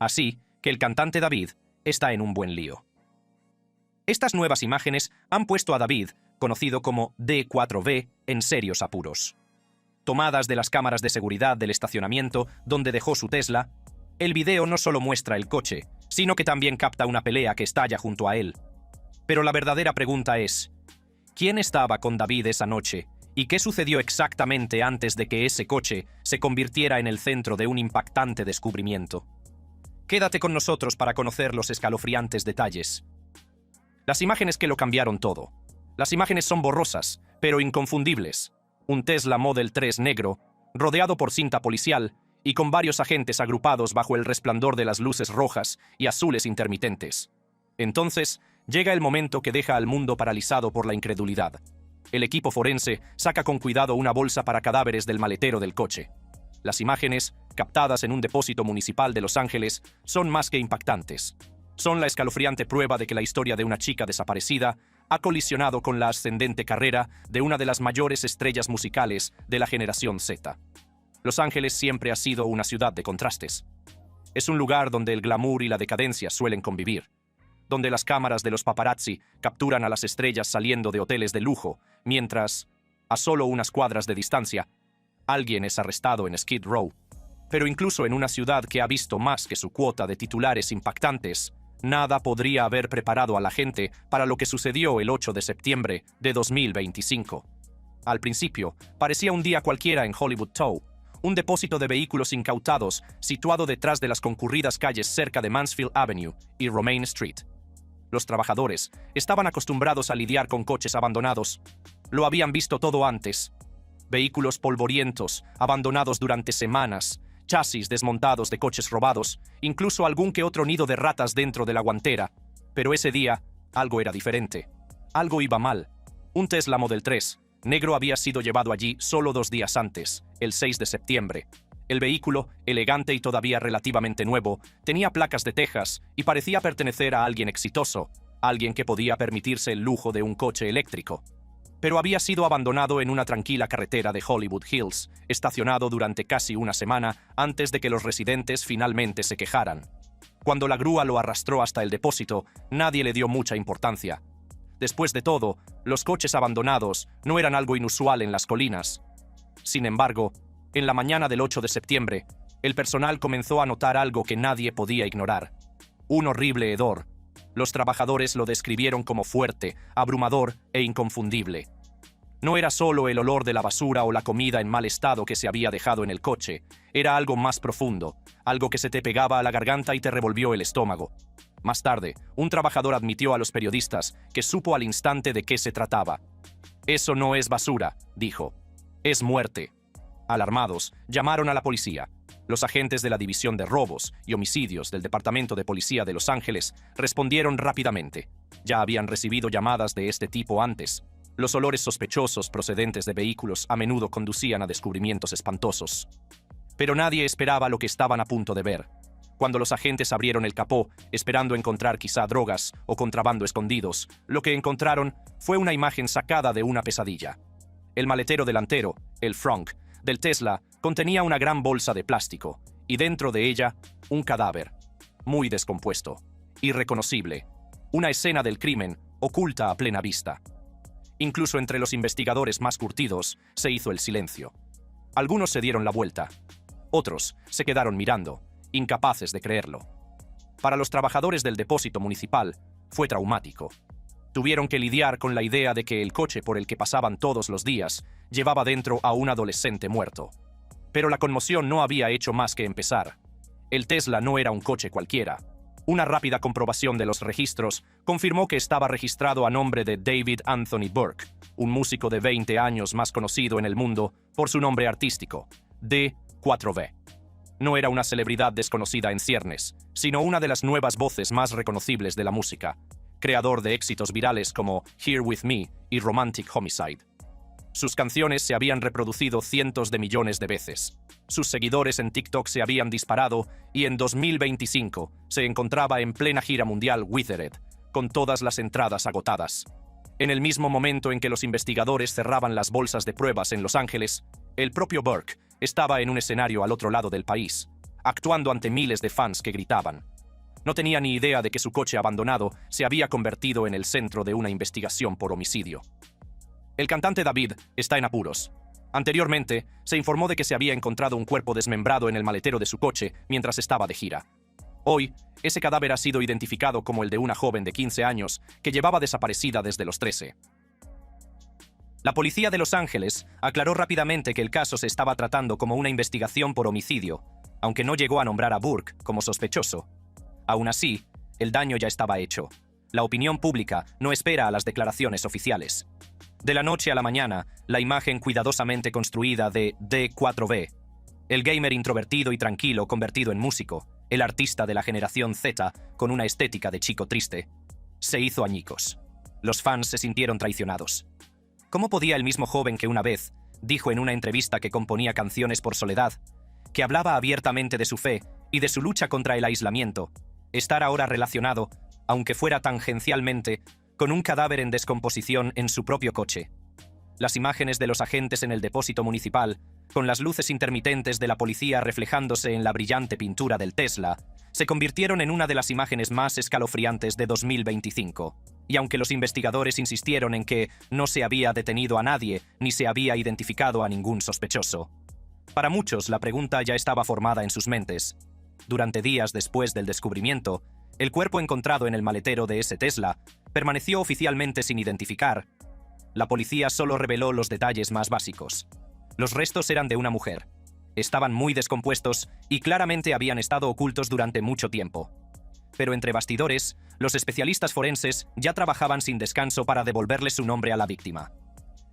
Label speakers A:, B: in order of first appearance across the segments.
A: Así que el cantante David está en un buen lío. Estas nuevas imágenes han puesto a David, conocido como D4V, en serios apuros. Tomadas de las cámaras de seguridad del estacionamiento donde dejó su Tesla, el video no solo muestra el coche, sino que también capta una pelea que estalla junto a él. Pero la verdadera pregunta es, ¿quién estaba con David esa noche? ¿Y qué sucedió exactamente antes de que ese coche se convirtiera en el centro de un impactante descubrimiento? Quédate con nosotros para conocer los escalofriantes detalles. Las imágenes que lo cambiaron todo. Las imágenes son borrosas, pero inconfundibles. Un Tesla Model 3 negro, rodeado por cinta policial y con varios agentes agrupados bajo el resplandor de las luces rojas y azules intermitentes. Entonces, llega el momento que deja al mundo paralizado por la incredulidad. El equipo forense saca con cuidado una bolsa para cadáveres del maletero del coche. Las imágenes, captadas en un depósito municipal de Los Ángeles, son más que impactantes. Son la escalofriante prueba de que la historia de una chica desaparecida ha colisionado con la ascendente carrera de una de las mayores estrellas musicales de la generación Z. Los Ángeles siempre ha sido una ciudad de contrastes. Es un lugar donde el glamour y la decadencia suelen convivir, donde las cámaras de los paparazzi capturan a las estrellas saliendo de hoteles de lujo, mientras, a solo unas cuadras de distancia, alguien es arrestado en Skid Row. Pero incluso en una ciudad que ha visto más que su cuota de titulares impactantes, nada podría haber preparado a la gente para lo que sucedió el 8 de septiembre de 2025. Al principio, parecía un día cualquiera en Hollywood Tow, un depósito de vehículos incautados situado detrás de las concurridas calles cerca de Mansfield Avenue y Romaine Street. Los trabajadores estaban acostumbrados a lidiar con coches abandonados. Lo habían visto todo antes. Vehículos polvorientos, abandonados durante semanas, chasis desmontados de coches robados, incluso algún que otro nido de ratas dentro de la guantera. Pero ese día, algo era diferente. Algo iba mal. Un Tesla Model 3, negro, había sido llevado allí solo 2 días antes, el 6 de septiembre. El vehículo, elegante y todavía relativamente nuevo, tenía placas de Texas y parecía pertenecer a alguien exitoso, alguien que podía permitirse el lujo de un coche eléctrico. Pero había sido abandonado en una tranquila carretera de Hollywood Hills, estacionado durante casi una semana antes de que los residentes finalmente se quejaran. Cuando la grúa lo arrastró hasta el depósito, nadie le dio mucha importancia. Después de todo, los coches abandonados no eran algo inusual en las colinas. Sin embargo, en la mañana del 8 de septiembre, el personal comenzó a notar algo que nadie podía ignorar. Un horrible hedor. Los trabajadores lo describieron como fuerte, abrumador e inconfundible. No era solo el olor de la basura o la comida en mal estado que se había dejado en el coche, era algo más profundo, algo que se te pegaba a la garganta y te revolvió el estómago. Más tarde, un trabajador admitió a los periodistas que supo al instante de qué se trataba. «Eso no es basura», dijo. «Es muerte». Alarmados, llamaron a la policía. Los agentes de la División de Robos y Homicidios del Departamento de Policía de Los Ángeles respondieron rápidamente. Ya habían recibido llamadas de este tipo antes. Los olores sospechosos procedentes de vehículos a menudo conducían a descubrimientos espantosos. Pero nadie esperaba lo que estaban a punto de ver. Cuando los agentes abrieron el capó, esperando encontrar quizá drogas o contrabando escondidos, lo que encontraron fue una imagen sacada de una pesadilla. El maletero delantero, el frunk, del Tesla contenía una gran bolsa de plástico, y dentro de ella, un cadáver, muy descompuesto, irreconocible, una escena del crimen oculta a plena vista. Incluso entre los investigadores más curtidos se hizo el silencio. Algunos se dieron la vuelta, otros se quedaron mirando, incapaces de creerlo. Para los trabajadores del depósito municipal, fue traumático. Tuvieron que lidiar con la idea de que el coche por el que pasaban todos los días llevaba dentro a un adolescente muerto. Pero la conmoción no había hecho más que empezar. El Tesla no era un coche cualquiera. Una rápida comprobación de los registros confirmó que estaba registrado a nombre de David Anthony Burke, un músico de 20 años más conocido en el mundo por su nombre artístico, D4V. No era una celebridad desconocida en ciernes, sino una de las nuevas voces más reconocibles de la música, creador de éxitos virales como Here With Me y Romantic Homicide. Sus canciones se habían reproducido cientos de millones de veces. Sus seguidores en TikTok se habían disparado y en 2025 se encontraba en plena gira mundial Withered, con todas las entradas agotadas. En el mismo momento en que los investigadores cerraban las bolsas de pruebas en Los Ángeles, el propio Burke estaba en un escenario al otro lado del país, actuando ante miles de fans que gritaban. No tenía ni idea de que su coche abandonado se había convertido en el centro de una investigación por homicidio. El cantante David está en apuros. Anteriormente, se informó de que se había encontrado un cuerpo desmembrado en el maletero de su coche mientras estaba de gira. Hoy, ese cadáver ha sido identificado como el de una joven de 15 años que llevaba desaparecida desde los 13. La policía de Los Ángeles aclaró rápidamente que el caso se estaba tratando como una investigación por homicidio, aunque no llegó a nombrar a Burke como sospechoso. Aún así, el daño ya estaba hecho. La opinión pública no espera a las declaraciones oficiales. De la noche a la mañana, la imagen cuidadosamente construida de D4V, el gamer introvertido y tranquilo convertido en músico, el artista de la generación Z con una estética de chico triste, se hizo añicos. Los fans se sintieron traicionados. ¿Cómo podía el mismo joven que una vez dijo en una entrevista que componía canciones por soledad, que hablaba abiertamente de su fe y de su lucha contra el aislamiento, estar ahora relacionado, aunque fuera tangencialmente, con un cadáver en descomposición en su propio coche? Las imágenes de los agentes en el depósito municipal, con las luces intermitentes de la policía reflejándose en la brillante pintura del Tesla, se convirtieron en una de las imágenes más escalofriantes de 2025. Y aunque los investigadores insistieron en que no se había detenido a nadie ni se había identificado a ningún sospechoso, para muchos la pregunta ya estaba formada en sus mentes. Durante días después del descubrimiento, el cuerpo encontrado en el maletero de ese Tesla permaneció oficialmente sin identificar. La policía solo reveló los detalles más básicos. Los restos eran de una mujer. Estaban muy descompuestos y claramente habían estado ocultos durante mucho tiempo. Pero entre bastidores, los especialistas forenses ya trabajaban sin descanso para devolverle su nombre a la víctima.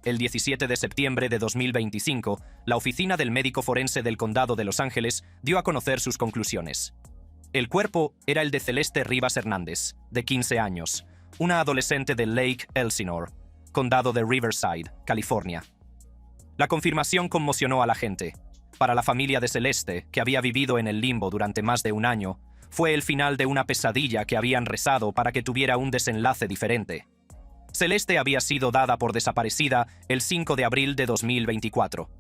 A: El 17 de septiembre de 2025, la Oficina del Médico Forense del Condado de Los Ángeles dio a conocer sus conclusiones. El cuerpo era el de Celeste Rivas Hernández, de 15 años, una adolescente de Lake Elsinore, condado de Riverside, California. La confirmación conmocionó a la gente. Para la familia de Celeste, que había vivido en el limbo durante más de un año, fue el final de una pesadilla que habían rezado para que tuviera un desenlace diferente. Celeste había sido dada por desaparecida el 5 de abril de 2024.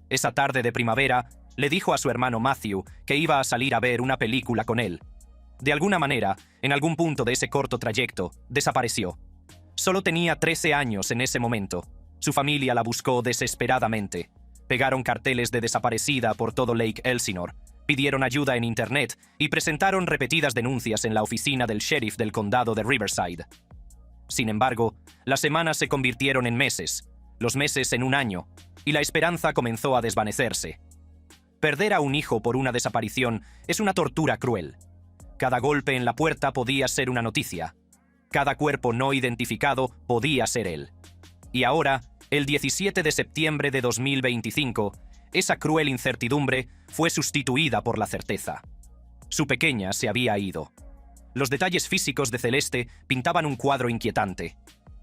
A: Esa tarde de primavera, le dijo a su hermano Matthew que iba a salir a ver una película con él. De alguna manera, en algún punto de ese corto trayecto, desapareció. Solo tenía 13 años en ese momento. Su familia la buscó desesperadamente. Pegaron carteles de desaparecida por todo Lake Elsinore, pidieron ayuda en Internet y presentaron repetidas denuncias en la oficina del sheriff del condado de Riverside. Sin embargo, las semanas se convirtieron en meses, los meses en un año, y la esperanza comenzó a desvanecerse. Perder a un hijo por una desaparición es una tortura cruel. Cada golpe en la puerta podía ser una noticia. Cada cuerpo no identificado podía ser él. Y ahora, el 17 de septiembre de 2025, esa cruel incertidumbre fue sustituida por la certeza. Su pequeña se había ido. Los detalles físicos de Celeste pintaban un cuadro inquietante.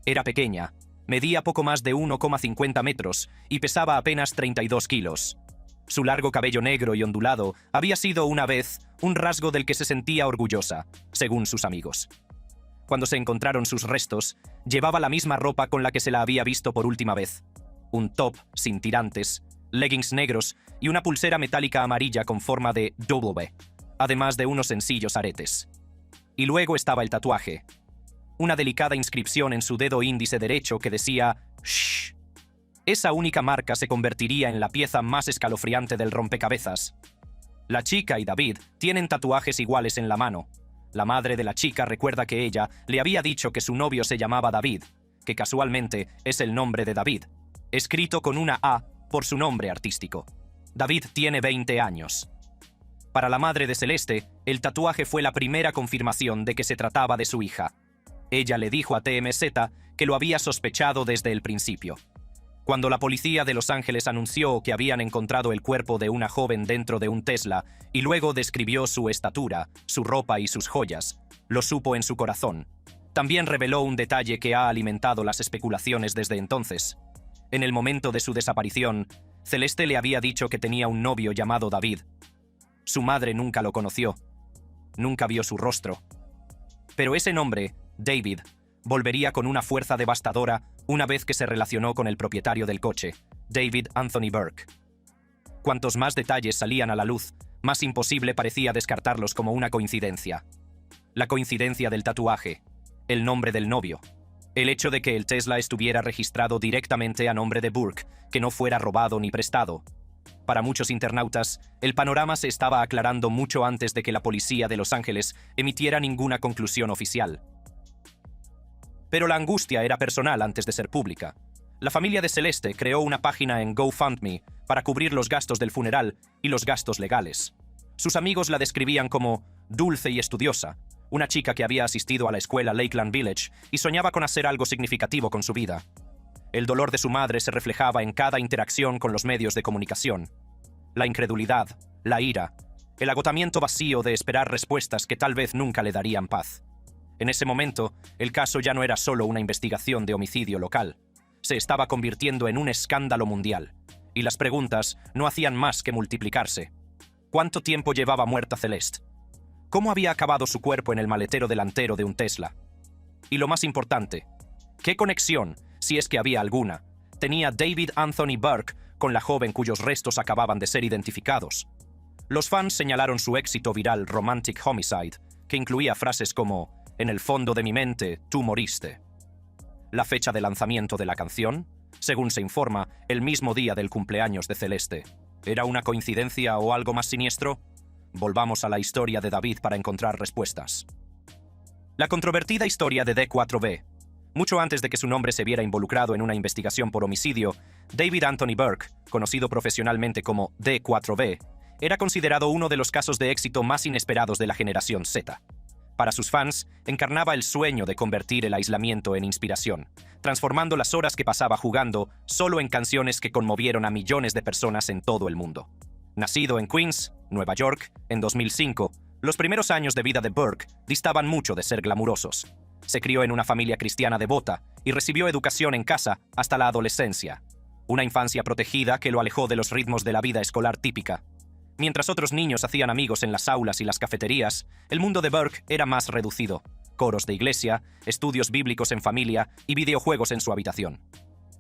A: Era pequeña, medía poco más de 1,50 metros y pesaba apenas 32 kilos. Su largo cabello negro y ondulado había sido una vez un rasgo del que se sentía orgullosa, según sus amigos. Cuando se encontraron sus restos, llevaba la misma ropa con la que se la había visto por última vez. Un top sin tirantes, leggings negros y una pulsera metálica amarilla con forma de W, además de unos sencillos aretes. Y luego estaba el tatuaje. Una delicada inscripción en su dedo índice derecho que decía «Shh». Esa única marca se convertiría en la pieza más escalofriante del rompecabezas. La chica y David tienen tatuajes iguales en la mano. La madre de la chica recuerda que ella le había dicho que su novio se llamaba David, que casualmente es el nombre de David, escrito con una A por su nombre artístico. David tiene 20 años. Para la madre de Celeste, el tatuaje fue la primera confirmación de que se trataba de su hija. Ella le dijo a TMZ que lo había sospechado desde el principio. Cuando la policía de Los Ángeles anunció que habían encontrado el cuerpo de una joven dentro de un Tesla y luego describió su estatura, su ropa y sus joyas, lo supo en su corazón. También reveló un detalle que ha alimentado las especulaciones desde entonces. En el momento de su desaparición, Celeste le había dicho que tenía un novio llamado David. Su madre nunca lo conoció. Nunca vio su rostro. Pero ese nombre, David, volvería con una fuerza devastadora una vez que se relacionó con el propietario del coche, David Anthony Burke. Cuantos más detalles salían a la luz, más imposible parecía descartarlos como una coincidencia. La coincidencia del tatuaje, el nombre del novio, el hecho de que el Tesla estuviera registrado directamente a nombre de Burke, que no fuera robado ni prestado. Para muchos internautas, el panorama se estaba aclarando mucho antes de que la policía de Los Ángeles emitiera ninguna conclusión oficial. Pero la angustia era personal antes de ser pública. La familia de Celeste creó una página en GoFundMe para cubrir los gastos del funeral y los gastos legales. Sus amigos la describían como dulce y estudiosa, una chica que había asistido a la escuela Lakeland Village y soñaba con hacer algo significativo con su vida. El dolor de su madre se reflejaba en cada interacción con los medios de comunicación. La incredulidad, la ira, el agotamiento vacío de esperar respuestas que tal vez nunca le darían paz. En ese momento, el caso ya no era solo una investigación de homicidio local. Se estaba convirtiendo en un escándalo mundial, y las preguntas no hacían más que multiplicarse. ¿Cuánto tiempo llevaba muerta Celeste? ¿Cómo había acabado su cuerpo en el maletero delantero de un Tesla? Y lo más importante, ¿qué conexión, si es que había alguna, tenía David Anthony Burke con la joven cuyos restos acababan de ser identificados? Los fans señalaron su éxito viral Romantic Homicide, que incluía frases como «En el fondo de mi mente, tú moriste». La fecha de lanzamiento de la canción, según se informa, el mismo día del cumpleaños de Celeste. ¿Era una coincidencia o algo más siniestro? Volvamos a la historia de David para encontrar respuestas. La controvertida historia de D4B. Mucho antes de que su nombre se viera involucrado en una investigación por homicidio, David Anthony Burke, conocido profesionalmente como D4B, era considerado uno de los casos de éxito más inesperados de la generación Z. Para sus fans, encarnaba el sueño de convertir el aislamiento en inspiración, transformando las horas que pasaba jugando solo en canciones que conmovieron a millones de personas en todo el mundo. Nacido en Queens, Nueva York, en 2005, los primeros años de vida de Burke distaban mucho de ser glamurosos. Se crió en una familia cristiana devota y recibió educación en casa hasta la adolescencia. Una infancia protegida que lo alejó de los ritmos de la vida escolar típica. Mientras otros niños hacían amigos en las aulas y las cafeterías, el mundo de Burke era más reducido. Coros de iglesia, estudios bíblicos en familia y videojuegos en su habitación.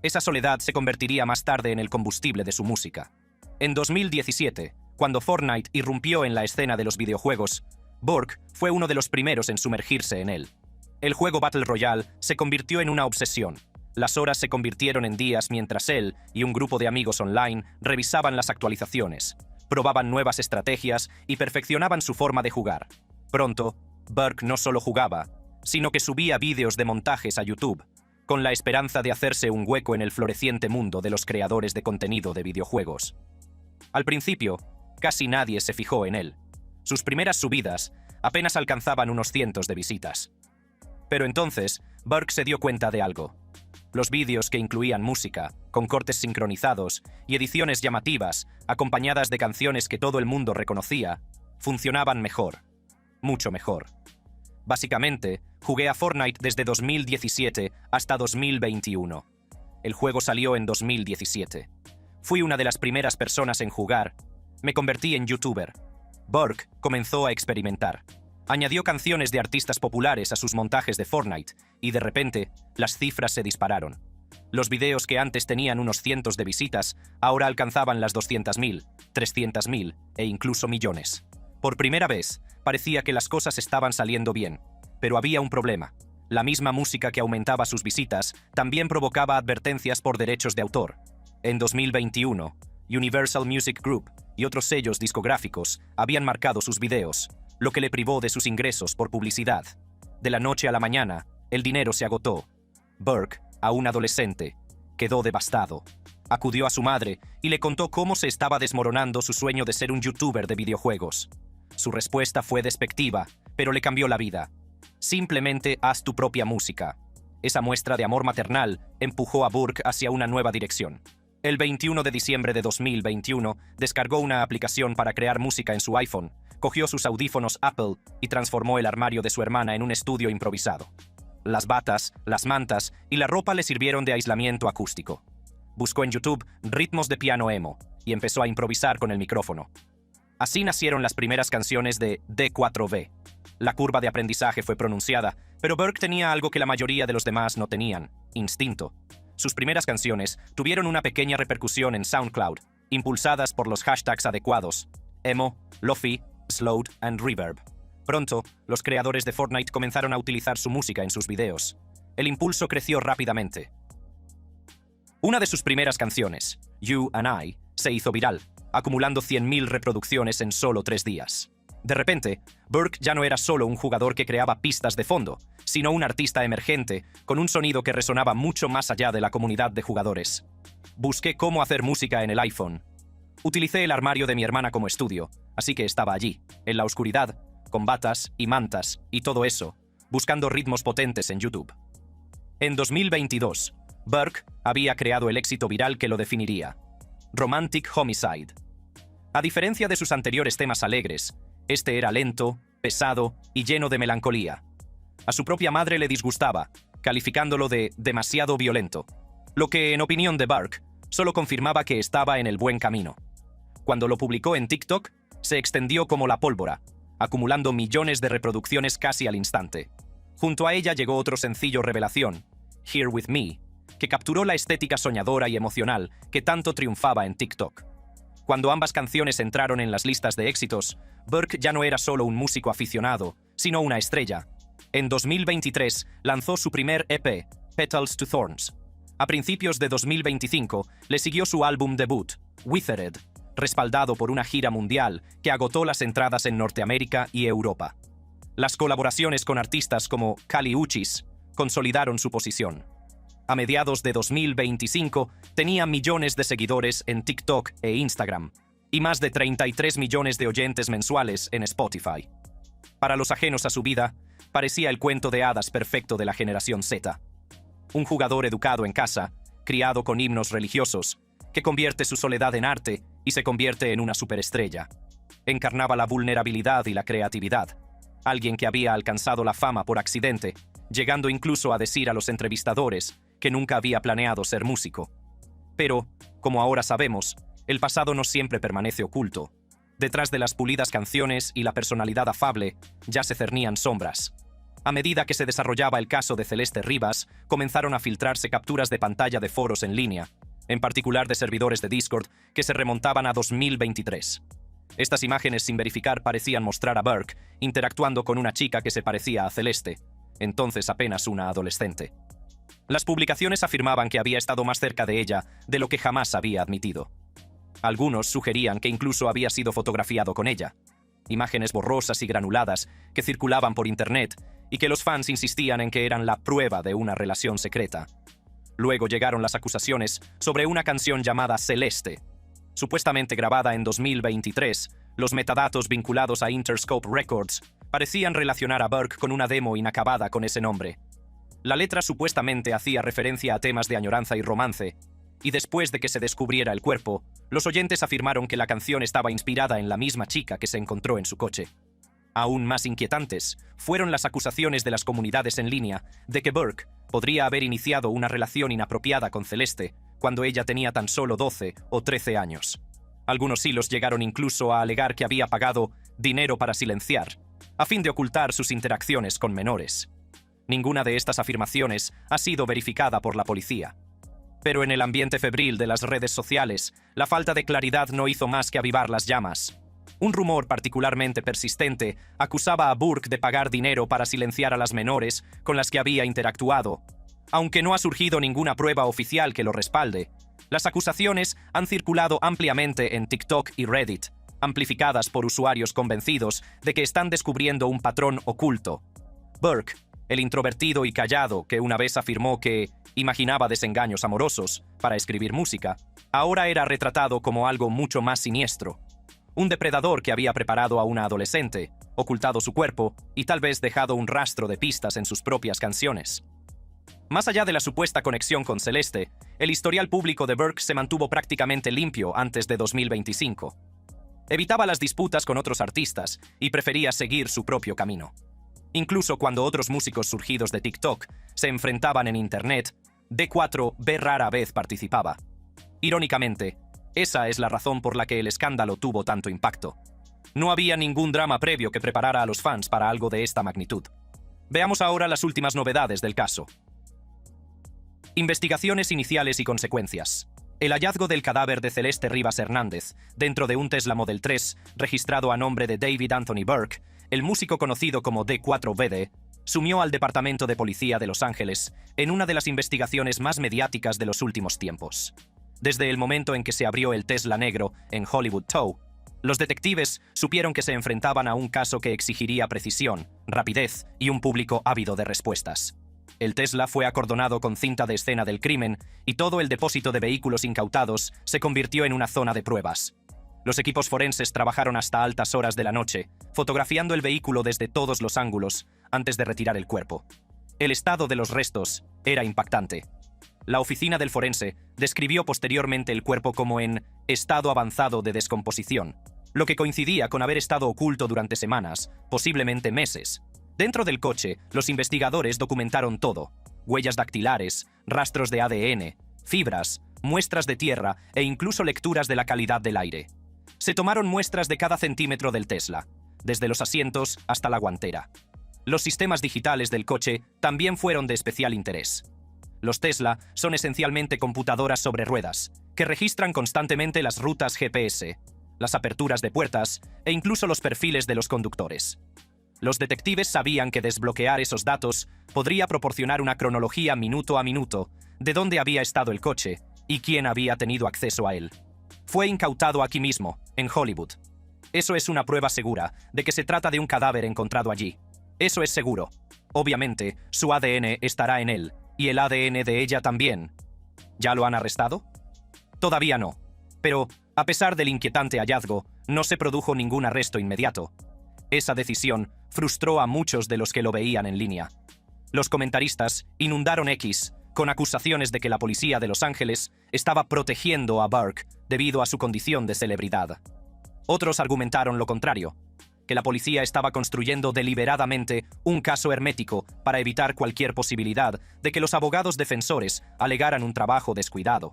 A: Esa soledad se convertiría más tarde en el combustible de su música. En 2017, cuando Fortnite irrumpió en la escena de los videojuegos, Burke fue uno de los primeros en sumergirse en él. El juego Battle Royale se convirtió en una obsesión. Las horas se convirtieron en días mientras él y un grupo de amigos online revisaban las actualizaciones, probaban nuevas estrategias y perfeccionaban su forma de jugar. Pronto, Burke no solo jugaba, sino que subía vídeos de montajes a YouTube, con la esperanza de hacerse un hueco en el floreciente mundo de los creadores de contenido de videojuegos. Al principio, casi nadie se fijó en él. Sus primeras subidas apenas alcanzaban unos cientos de visitas. Pero entonces, Burke se dio cuenta de algo. Los vídeos que incluían música, con cortes sincronizados y ediciones llamativas, acompañadas de canciones que todo el mundo reconocía, funcionaban mejor. Mucho mejor. Básicamente, jugué a Fortnite desde 2017 hasta 2021. El juego salió en 2017. Fui una de las primeras personas en jugar. Me convertí en youtuber. Burke comenzó a experimentar. Añadió canciones de artistas populares a sus montajes de Fortnite y de repente las cifras se dispararon. Los videos que antes tenían unos cientos de visitas ahora alcanzaban las 200.000, 300.000 e incluso millones. Por primera vez, parecía que las cosas estaban saliendo bien, pero había un problema. La misma música que aumentaba sus visitas también provocaba advertencias por derechos de autor. En 2021, Universal Music Group y otros sellos discográficos habían marcado sus videos, lo que le privó de sus ingresos por publicidad. De la noche a la mañana, el dinero se agotó. Burke, aún adolescente, quedó devastado. Acudió a su madre y le contó cómo se estaba desmoronando su sueño de ser un youtuber de videojuegos. Su respuesta fue despectiva, pero le cambió la vida. Simplemente haz tu propia música. Esa muestra de amor maternal empujó a Burke hacia una nueva dirección. El 21 de diciembre de 2021, descargó una aplicación para crear música en su iPhone, cogió sus audífonos Apple y transformó el armario de su hermana en un estudio improvisado. Las batas, las mantas y la ropa le sirvieron de aislamiento acústico. Buscó en YouTube ritmos de piano emo y empezó a improvisar con el micrófono. Así nacieron las primeras canciones de D4B. La curva de aprendizaje fue pronunciada, pero Burke tenía algo que la mayoría de los demás no tenían: instinto. Sus primeras canciones tuvieron una pequeña repercusión en SoundCloud, impulsadas por los hashtags adecuados. emo, lofi, slowed and reverb. Pronto, los creadores de Fortnite comenzaron a utilizar su música en sus videos. El impulso creció rápidamente. Una de sus primeras canciones, You and I, se hizo viral, acumulando 100.000 reproducciones en solo 3 días. De repente, Burke ya no era solo un jugador que creaba pistas de fondo, sino un artista emergente, con un sonido que resonaba mucho más allá de la comunidad de jugadores. Busqué cómo hacer música en el iPhone. Utilicé el armario de mi hermana como estudio, así que estaba allí, en la oscuridad, con batas y mantas y todo eso, buscando ritmos potentes en YouTube. En 2022, Burke había creado el éxito viral que lo definiría: Romantic Homicide. A diferencia de sus anteriores temas alegres, este era lento, pesado y lleno de melancolía. A su propia madre le disgustaba, calificándolo de demasiado violento, lo que, en opinión de Burke, solo confirmaba que estaba en el buen camino. Cuando lo publicó en TikTok, se extendió como la pólvora, acumulando millones de reproducciones casi al instante. Junto a ella llegó otro sencillo revelación, Here With Me, que capturó la estética soñadora y emocional que tanto triunfaba en TikTok. Cuando ambas canciones entraron en las listas de éxitos, Burke ya no era solo un músico aficionado, sino una estrella. En 2023 lanzó su primer EP, Petals to Thorns. A principios de 2025 le siguió su álbum debut, Withered, respaldado por una gira mundial que agotó las entradas en Norteamérica y Europa. Las colaboraciones con artistas como Kali Uchis consolidaron su posición. A mediados de 2025 tenía millones de seguidores en TikTok e Instagram y más de 33 millones de oyentes mensuales en Spotify. Para los ajenos a su vida, parecía el cuento de hadas perfecto de la generación Z. Un jugador educado en casa, criado con himnos religiosos, que convierte su soledad en arte y se convierte en una superestrella. Encarnaba la vulnerabilidad y la creatividad. Alguien que había alcanzado la fama por accidente, llegando incluso a decir a los entrevistadores que nunca había planeado ser músico. Pero, como ahora sabemos, el pasado no siempre permanece oculto. Detrás de las pulidas canciones y la personalidad afable, ya se cernían sombras. A medida que se desarrollaba el caso de Celeste Rivas, comenzaron a filtrarse capturas de pantalla de foros en línea, en particular de servidores de Discord, que se remontaban a 2023. Estas imágenes sin verificar parecían mostrar a Burke interactuando con una chica que se parecía a Celeste, entonces apenas una adolescente. Las publicaciones afirmaban que había estado más cerca de ella de lo que jamás había admitido. Algunos sugerían que incluso había sido fotografiado con ella. Imágenes borrosas y granuladas que circulaban por internet y que los fans insistían en que eran la prueba de una relación secreta. Luego llegaron las acusaciones sobre una canción llamada Celeste. Supuestamente grabada en 2023, los metadatos vinculados a Interscope Records parecían relacionar a Burke con una demo inacabada con ese nombre. La letra supuestamente hacía referencia a temas de añoranza y romance, y después de que se descubriera el cuerpo, los oyentes afirmaron que la canción estaba inspirada en la misma chica que se encontró en su coche. Aún más inquietantes fueron las acusaciones de las comunidades en línea de que Burke podría haber iniciado una relación inapropiada con Celeste cuando ella tenía tan solo 12 o 13 años. Algunos hilos llegaron incluso a alegar que había pagado dinero para silenciar, a fin de ocultar sus interacciones con menores. Ninguna de estas afirmaciones ha sido verificada por la policía. Pero en el ambiente febril de las redes sociales, la falta de claridad no hizo más que avivar las llamas. Un rumor particularmente persistente acusaba a Burke de pagar dinero para silenciar a las menores con las que había interactuado. Aunque no ha surgido ninguna prueba oficial que lo respalde, las acusaciones han circulado ampliamente en TikTok y Reddit, amplificadas por usuarios convencidos de que están descubriendo un patrón oculto. Burke, el introvertido y callado que una vez afirmó que imaginaba desengaños amorosos para escribir música, ahora era retratado como algo mucho más siniestro. Un depredador que había preparado a una adolescente, ocultado su cuerpo y tal vez dejado un rastro de pistas en sus propias canciones. Más allá de la supuesta conexión con Celeste, el historial público de Burke se mantuvo prácticamente limpio antes de 2025. Evitaba las disputas con otros artistas y prefería seguir su propio camino. Incluso cuando otros músicos surgidos de TikTok se enfrentaban en Internet, D4V rara vez participaba. Irónicamente, esa es la razón por la que el escándalo tuvo tanto impacto. No había ningún drama previo que preparara a los fans para algo de esta magnitud. Veamos ahora las últimas novedades del caso. Investigaciones iniciales y consecuencias. El hallazgo del cadáver de Celeste Rivas Hernández, dentro de un Tesla Model 3, registrado a nombre de David Anthony Burke, el músico conocido como D4VD, sumió al Departamento de Policía de Los Ángeles en una de las investigaciones más mediáticas de los últimos tiempos. Desde el momento en que se abrió el Tesla negro en Hollywood Tow, los detectives supieron que se enfrentaban a un caso que exigiría precisión, rapidez y un público ávido de respuestas. El Tesla fue acordonado con cinta de escena del crimen y todo el depósito de vehículos incautados se convirtió en una zona de pruebas. Los equipos forenses trabajaron hasta altas horas de la noche, fotografiando el vehículo desde todos los ángulos antes de retirar el cuerpo. El estado de los restos era impactante. La oficina del forense describió posteriormente el cuerpo como en estado avanzado de descomposición, lo que coincidía con haber estado oculto durante semanas, posiblemente meses. Dentro del coche, los investigadores documentaron todo: huellas dactilares, rastros de ADN, fibras, muestras de tierra e incluso lecturas de la calidad del aire. Se tomaron muestras de cada centímetro del Tesla, desde los asientos hasta la guantera. Los sistemas digitales del coche también fueron de especial interés. Los Tesla son esencialmente computadoras sobre ruedas, que registran constantemente las rutas GPS, las aperturas de puertas e incluso los perfiles de los conductores. Los detectives sabían que desbloquear esos datos podría proporcionar una cronología minuto a minuto de dónde había estado el coche y quién había tenido acceso a él. Fue incautado aquí mismo, en Hollywood. Eso es una prueba segura de que se trata de un cadáver encontrado allí. Eso es seguro. Obviamente, su ADN estará en él, y el ADN de ella también. ¿Ya lo han arrestado? Todavía no. Pero, a pesar del inquietante hallazgo, no se produjo ningún arresto inmediato. Esa decisión frustró a muchos de los que lo veían en línea. Los comentaristas inundaron X con acusaciones de que la policía de Los Ángeles estaba protegiendo a Burke debido a su condición de celebridad. Otros argumentaron lo contrario, que la policía estaba construyendo deliberadamente un caso hermético para evitar cualquier posibilidad de que los abogados defensores alegaran un trabajo descuidado.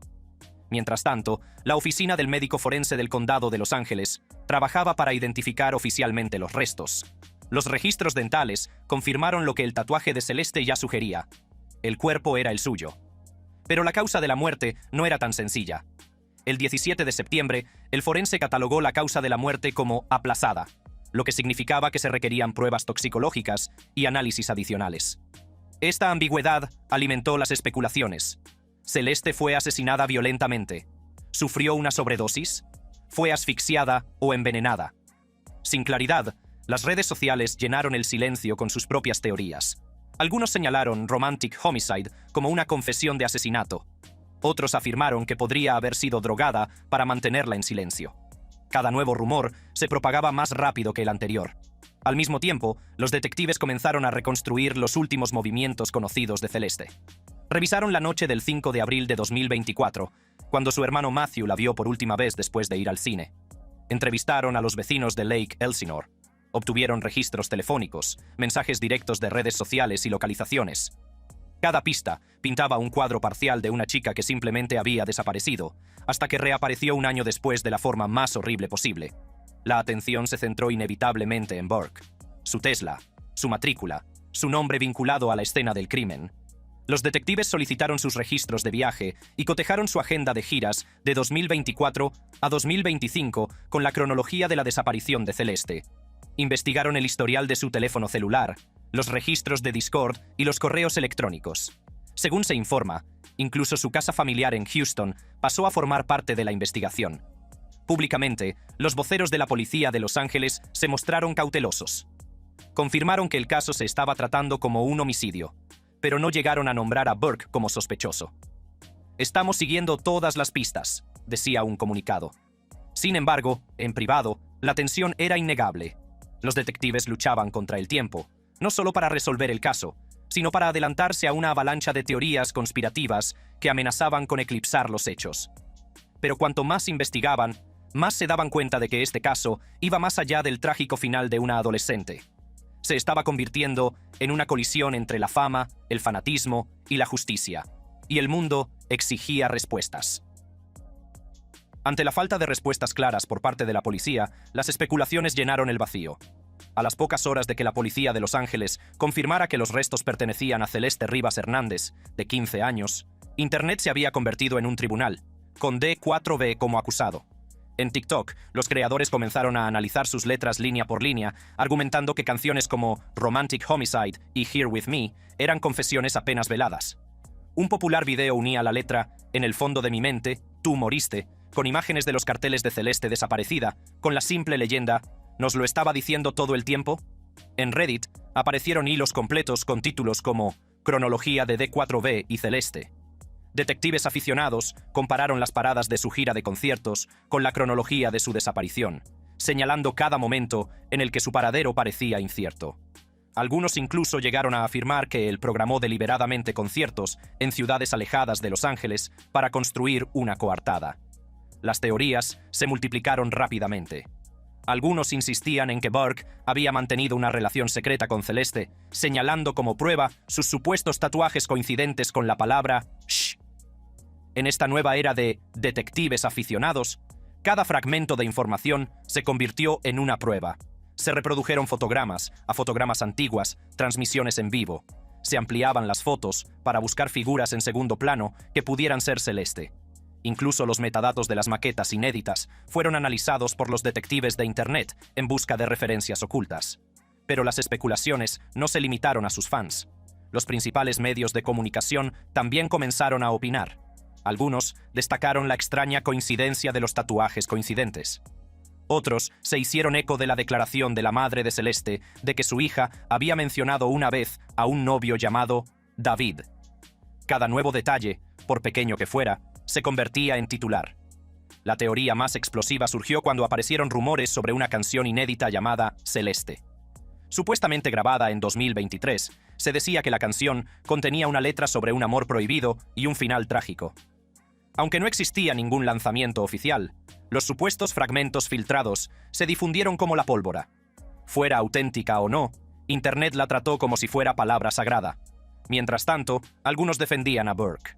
A: Mientras tanto, la oficina del médico forense del condado de Los Ángeles trabajaba para identificar oficialmente los restos. Los registros dentales confirmaron lo que el tatuaje de Celeste ya sugería: el cuerpo era el suyo. Pero la causa de la muerte no era tan sencilla. El 17 de septiembre, el forense catalogó la causa de la muerte como aplazada, lo que significaba que se requerían pruebas toxicológicas y análisis adicionales. Esta ambigüedad alimentó las especulaciones. ¿Celeste fue asesinada violentamente? ¿Sufrió una sobredosis? ¿Fue asfixiada o envenenada? Sin claridad, las redes sociales llenaron el silencio con sus propias teorías. Algunos señalaron romantic homicide como una confesión de asesinato. Otros afirmaron que podría haber sido drogada para mantenerla en silencio. Cada nuevo rumor se propagaba más rápido que el anterior. Al mismo tiempo, los detectives comenzaron a reconstruir los últimos movimientos conocidos de Celeste. Revisaron la noche del 5 de abril de 2024, cuando su hermano Matthew la vio por última vez después de ir al cine. Entrevistaron a los vecinos de Lake Elsinore. Obtuvieron registros telefónicos, mensajes directos de redes sociales y localizaciones. Cada pista pintaba un cuadro parcial de una chica que simplemente había desaparecido, hasta que reapareció un año después de la forma más horrible posible. La atención se centró inevitablemente en Burke, su Tesla, su matrícula, su nombre vinculado a la escena del crimen. Los detectives solicitaron sus registros de viaje y cotejaron su agenda de giras de 2024 a 2025 con la cronología de la desaparición de Celeste. Investigaron el historial de su teléfono celular, los registros de Discord y los correos electrónicos. Según se informa, incluso su casa familiar en Houston pasó a formar parte de la investigación. Públicamente, los voceros de la policía de Los Ángeles se mostraron cautelosos. Confirmaron que el caso se estaba tratando como un homicidio, pero no llegaron a nombrar a Burke como sospechoso. «Estamos siguiendo todas las pistas», decía un comunicado. Sin embargo, en privado, la tensión era innegable. Los detectives luchaban contra el tiempo, no solo para resolver el caso, sino para adelantarse a una avalancha de teorías conspirativas que amenazaban con eclipsar los hechos. Pero cuanto más investigaban, más se daban cuenta de que este caso iba más allá del trágico final de una adolescente. Se estaba convirtiendo en una colisión entre la fama, el fanatismo y la justicia, y el mundo exigía respuestas. Ante la falta de respuestas claras por parte de la policía, las especulaciones llenaron el vacío. A las pocas horas de que la policía de Los Ángeles confirmara que los restos pertenecían a Celeste Rivas Hernández, de 15 años, Internet se había convertido en un tribunal, con D4V como acusado. En TikTok, los creadores comenzaron a analizar sus letras línea por línea, argumentando que canciones como Romantic Homicide y Here With Me eran confesiones apenas veladas. Un popular video unía la letra "En el fondo de mi mente, tú moriste", con imágenes de los carteles de Celeste desaparecida, con la simple leyenda "¿Nos lo estaba diciendo todo el tiempo?". En Reddit aparecieron hilos completos con títulos como "Cronología de D4V y Celeste". Detectives aficionados compararon las paradas de su gira de conciertos con la cronología de su desaparición, señalando cada momento en el que su paradero parecía incierto. Algunos incluso llegaron a afirmar que él programó deliberadamente conciertos en ciudades alejadas de Los Ángeles para construir una coartada. Las teorías se multiplicaron rápidamente. Algunos insistían en que Burke había mantenido una relación secreta con Celeste, señalando como prueba sus supuestos tatuajes coincidentes con la palabra "shh". En esta nueva era de detectives aficionados, cada fragmento de información se convirtió en una prueba. Se reprodujeron fotogramas a fotogramas antiguas, transmisiones en vivo. Se ampliaban las fotos para buscar figuras en segundo plano que pudieran ser Celeste. Incluso los metadatos de las maquetas inéditas fueron analizados por los detectives de Internet en busca de referencias ocultas. Pero las especulaciones no se limitaron a sus fans. Los principales medios de comunicación también comenzaron a opinar. Algunos destacaron la extraña coincidencia de los tatuajes coincidentes. Otros se hicieron eco de la declaración de la madre de Celeste de que su hija había mencionado una vez a un novio llamado David. Cada nuevo detalle, por pequeño que fuera, se convertía en titular. La teoría más explosiva surgió cuando aparecieron rumores sobre una canción inédita llamada Celeste. Supuestamente grabada en 2023, se decía que la canción contenía una letra sobre un amor prohibido y un final trágico. Aunque no existía ningún lanzamiento oficial, los supuestos fragmentos filtrados se difundieron como la pólvora. Fuera auténtica o no, Internet la trató como si fuera palabra sagrada. Mientras tanto, algunos defendían a Burke.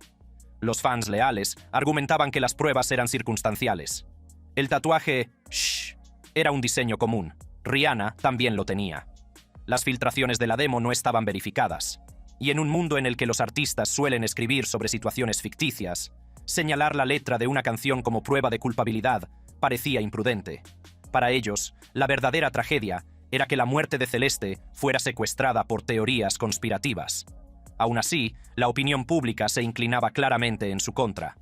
A: Los fans leales argumentaban que las pruebas eran circunstanciales. El tatuaje "shh" era un diseño común. Rihanna también lo tenía. Las filtraciones de la demo no estaban verificadas. Y en un mundo en el que los artistas suelen escribir sobre situaciones ficticias, señalar la letra de una canción como prueba de culpabilidad parecía imprudente. Para ellos, la verdadera tragedia era que la muerte de Celeste fuera secuestrada por teorías conspirativas. Aún así, la opinión pública se inclinaba claramente en su contra.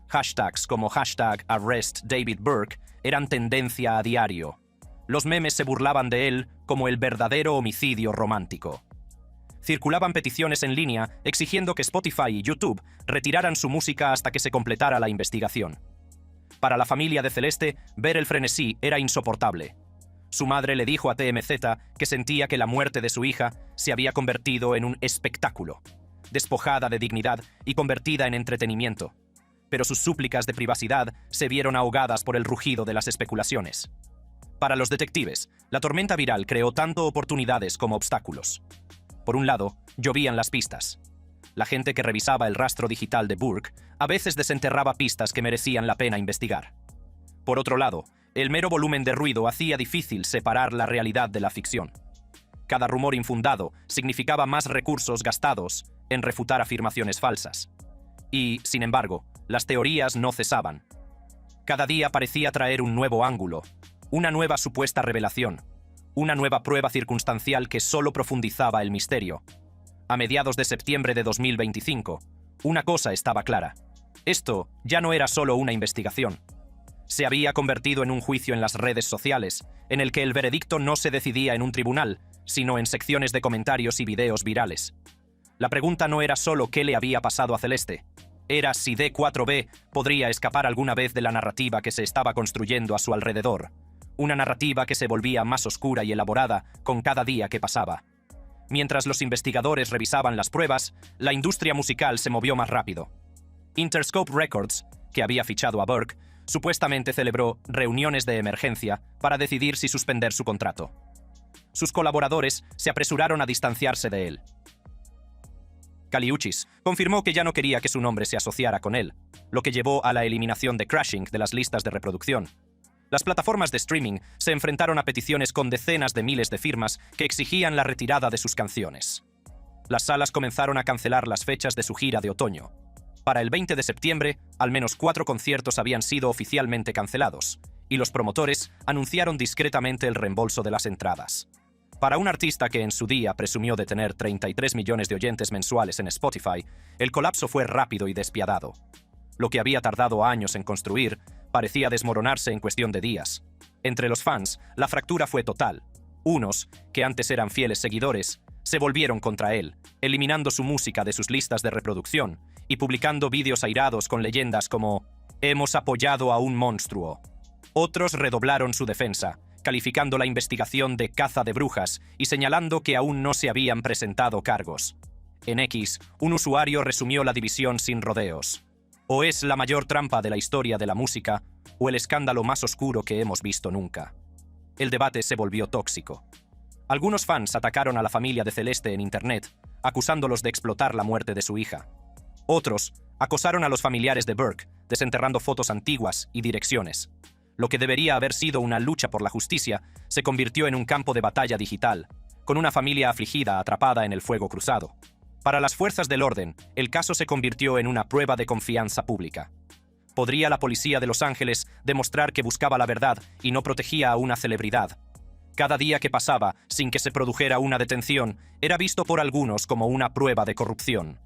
A: Hashtags como #ArrestDavidBurke eran tendencia a diario. Los memes se burlaban de él como el verdadero homicidio romántico. Circulaban peticiones en línea exigiendo que Spotify y YouTube retiraran su música hasta que se completara la investigación. Para la familia de Celeste, ver el frenesí era insoportable. Su madre le dijo a TMZ que sentía que la muerte de su hija se había convertido en un espectáculo, despojada de dignidad y convertida en entretenimiento. Pero sus súplicas de privacidad se vieron ahogadas por el rugido de las especulaciones. Para los detectives, la tormenta viral creó tanto oportunidades como obstáculos. Por un lado, llovían las pistas. La gente que revisaba el rastro digital de Burke a veces desenterraba pistas que merecían la pena investigar. Por otro lado, el mero volumen de ruido hacía difícil separar la realidad de la ficción. Cada rumor infundado significaba más recursos gastados en refutar afirmaciones falsas. Y, sin embargo, las teorías no cesaban. Cada día parecía traer un nuevo ángulo, una nueva supuesta revelación, una nueva prueba circunstancial que solo profundizaba el misterio. A mediados de septiembre de 2025, una cosa estaba clara. Esto ya no era solo una investigación. Se había convertido en un juicio en las redes sociales, en el que el veredicto no se decidía en un tribunal, sino en secciones de comentarios y videos virales. La pregunta no era solo qué le había pasado a Celeste, era si D4V podría escapar alguna vez de la narrativa que se estaba construyendo a su alrededor. Una narrativa que se volvía más oscura y elaborada con cada día que pasaba. Mientras los investigadores revisaban las pruebas, la industria musical se movió más rápido. Interscope Records, que había fichado a Burke, supuestamente celebró reuniones de emergencia para decidir si suspender su contrato. Sus colaboradores se apresuraron a distanciarse de él. Kali Uchis confirmó que ya no quería que su nombre se asociara con él, lo que llevó a la eliminación de Crashing de las listas de reproducción. Las plataformas de streaming se enfrentaron a peticiones con decenas de miles de firmas que exigían la retirada de sus canciones. Las salas comenzaron a cancelar las fechas de su gira de otoño. Para el 20 de septiembre, al menos 4 conciertos habían sido oficialmente cancelados, y los promotores anunciaron discretamente el reembolso de las entradas. Para un artista que en su día presumió de tener 33 millones de oyentes mensuales en Spotify, el colapso fue rápido y despiadado. Lo que había tardado años en construir parecía desmoronarse en cuestión de días. Entre los fans, la fractura fue total. Unos, que antes eran fieles seguidores, se volvieron contra él, eliminando su música de sus listas de reproducción y publicando vídeos airados con leyendas como «Hemos apoyado a un monstruo». Otros redoblaron su defensa, calificando la investigación de caza de brujas y señalando que aún no se habían presentado cargos. En X, un usuario resumió la división sin rodeos. O es la mayor trampa de la historia de la música, o el escándalo más oscuro que hemos visto nunca. El debate se volvió tóxico. Algunos fans atacaron a la familia de Celeste en Internet, acusándolos de explotar la muerte de su hija. Otros acosaron a los familiares de Burke, desenterrando fotos antiguas y direcciones. Lo que debería haber sido una lucha por la justicia se convirtió en un campo de batalla digital, con una familia afligida atrapada en el fuego cruzado. Para las fuerzas del orden, el caso se convirtió en una prueba de confianza pública. ¿Podría la policía de Los Ángeles demostrar que buscaba la verdad y no protegía a una celebridad? Cada día que pasaba sin que se produjera una detención era visto por algunos como una prueba de corrupción.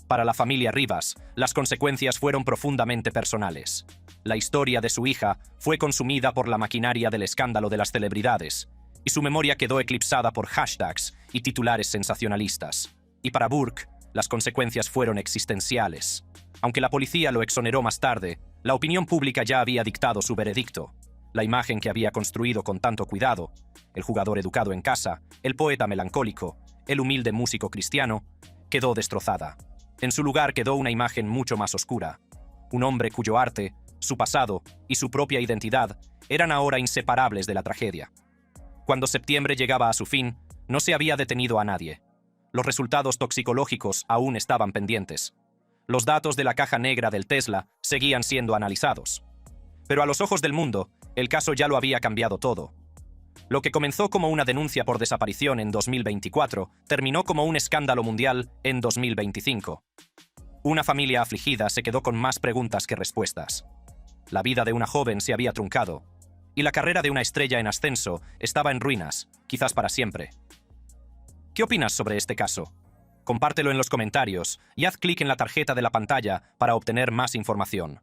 A: Para la familia Rivas, las consecuencias fueron profundamente personales. La historia de su hija fue consumida por la maquinaria del escándalo de las celebridades, y su memoria quedó eclipsada por hashtags y titulares sensacionalistas. Y para Burke, las consecuencias fueron existenciales. Aunque la policía lo exoneró más tarde, la opinión pública ya había dictado su veredicto. La imagen que había construido con tanto cuidado, el jugador educado en casa, el poeta melancólico, el humilde músico cristiano, quedó destrozada. En su lugar quedó una imagen mucho más oscura. Un hombre cuyo arte, su pasado y su propia identidad eran ahora inseparables de la tragedia. Cuando septiembre llegaba a su fin, no se había detenido a nadie. Los resultados toxicológicos aún estaban pendientes. Los datos de la caja negra del Tesla seguían siendo analizados. Pero a los ojos del mundo, el caso ya lo había cambiado todo. Lo que comenzó como una denuncia por desaparición en 2024 terminó como un escándalo mundial en 2025. Una familia afligida se quedó con más preguntas que respuestas. La vida de una joven se había truncado, y la carrera de una estrella en ascenso estaba en ruinas, quizás para siempre. ¿Qué opinas sobre este caso? Compártelo en los comentarios y haz clic en la tarjeta de la pantalla para obtener más información.